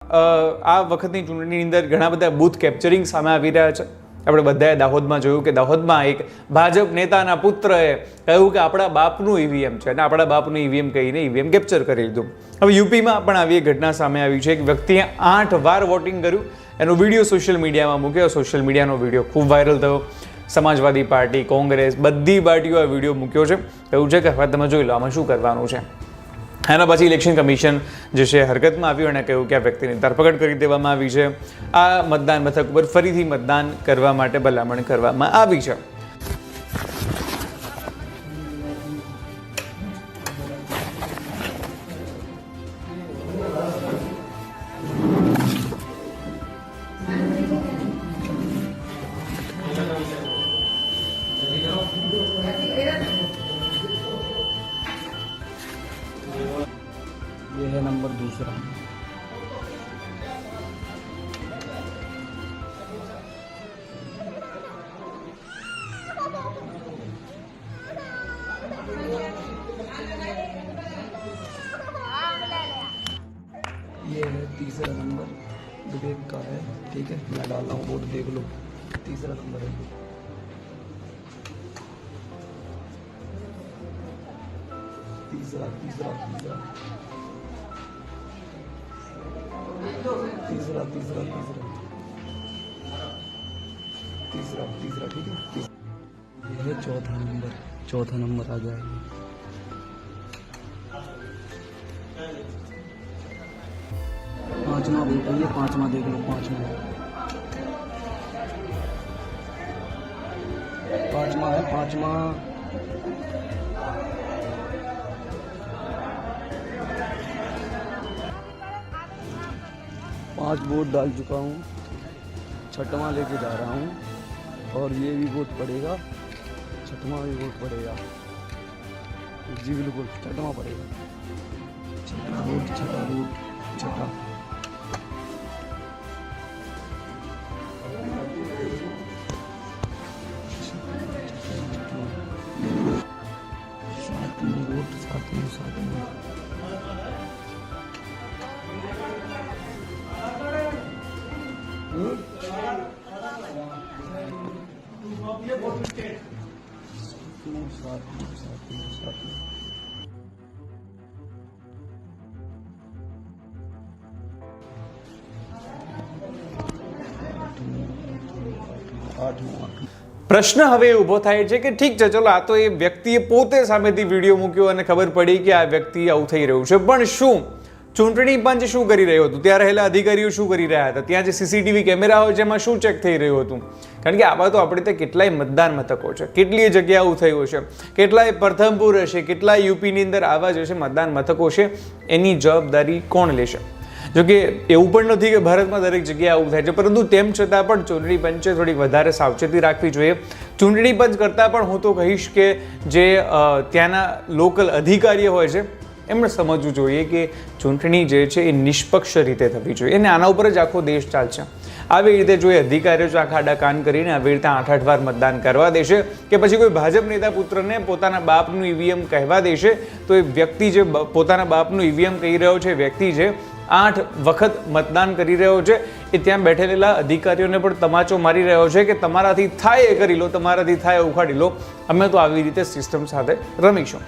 આ વખતની ચૂંટણીની અંદર ઘણા બધા બૂથ કેપ્ચરિંગ સામે આવી રહ્યા છે. આપણે બધાએ દાહોદમાં જોયું કે દાહોદમાં એક ભાજપ નેતાના પુત્રએ કહ્યું કે આપણા બાપનું ઈવીએમ છે અને આપણા બાપનું ઈવીએમ કહીને ઈવીએમ કેપ્ચર કરી લીધું. હવે યુપીમાં પણ આવી એક ઘટના સામે આવી છે. એક વ્યક્તિએ 8 વાર વોટિંગ કર્યું, એનો વિડીયો સોશિયલ મીડિયામાં મૂક્યો. સોશિયલ મીડિયાનો વિડીયો ખૂબ વાયરલ થયો. સમાજવાદી પાર્ટી, કોંગ્રેસ, બધી પાર્ટીઓ આ વિડીયો મૂક્યો છે. એવું છે કે હવે તમે જોઈ લો આમાં શું કરવાનું છે. એના પછી ઇલેક્શન કમિશન જે છે હરકતમાં આવ્યું અને કહ્યું કે આ વ્યક્તિની ધરપકડ કરી દેવામાં આવી છે. આ મતદાન મથક પર ફરીથી મતદાન કરવા માટે ભલામણ કરવામાં આવી છે. ये है नंबर दूसरा. ये है तीसरा नंबर, विवेक का है. ठीक है, मैं डाल रहा हूँ वोट, देख लो. तीसरा नंबर है. तीसरा तीसरा तीसरा तीसरा तीसरा तीसरा तीसरा तीसरा ठीक है. ये है चौथा नंबर आ जाएगा. पांचवा बेटा, ये पांचवा देख लो. पांचवा है. पांचवा 5 वोट डाल चुका हूँ. छठवां लेके जा रहा हूँ और ये भी वोट पड़ेगा. छठवां भी वोट पड़ेगा जी, बिल्कुल छठवां पड़ेगा. छठा वोट. सातवें. પ્રશ્ન હવે ઊભો થાય છે કે ઠીક છે, ચલો આ તો એ વ્યક્તિએ પોતે સામેથી વિડીયો મૂક્યો અને ખબર પડી કે આ વ્યક્તિ આવું થઈ રહ્યું છે, પણ શું ચૂંટણી પંચ શું કરી રહ્યું હતું? ત્યાં રહેલા અધિકારીઓ શું કરી રહ્યા હતા? ત્યાં જે સીસીટીવી કેમેરા હોય છે એમાં શું ચેક થઈ રહ્યું હતું? કારણ કે આવા તો આપણે ત્યાં કેટલાય મતદાન મથકો છે, કેટલીય જગ્યા આવું થયું છે, કેટલાય પ્રથમપુર હશે, કેટલાય યુપીની અંદર આવા જે છે મતદાન મથકો છે, એની જવાબદારી કોણ લેશે? જોકે એવું પણ નથી કે ભારતમાં દરેક જગ્યાએ આવું થાય છે, પરંતુ તેમ છતાં પણ ચૂંટણી પંચે થોડીક વધારે સાવચેતી રાખવી જોઈએ. ચૂંટણી પંચ કરતાં પણ હું તો કહીશ કે જે ત્યાંના લોકલ અધિકારીઓ હોય છે એમણે સમજવું જોઈએ કે ચૂંટણી જે છે એ નિષ્પક્ષ રીતે થવી જોઈએ અને આના ઉપર જ આખો દેશ ચાલશે. આવી રીતે જો એ અધિકારીઓ જ આખા કાન કરીને આવી રીતે 8-8 વાર મતદાન કરવા દેશે કે પછી કોઈ ભાજપ નેતા પુત્રને પોતાના બાપનું ઈવીએમ કહેવા દેશે, તો એ વ્યક્તિ જે પોતાના બાપનું ઈવીએમ કહી રહ્યો છે, વ્યક્તિ જે 8 વખત મતદાન કરી રહ્યો છે, એ ત્યાં બેઠેલા અધિકારીઓને પણ તમાચો મારી રહ્યો છે કે તમારાથી થાય એ કરી લો, તમારાથી થાય એ ઉખાડી લો. અમે તો આવી રીતે સિસ્ટમ સાથે રમીશું.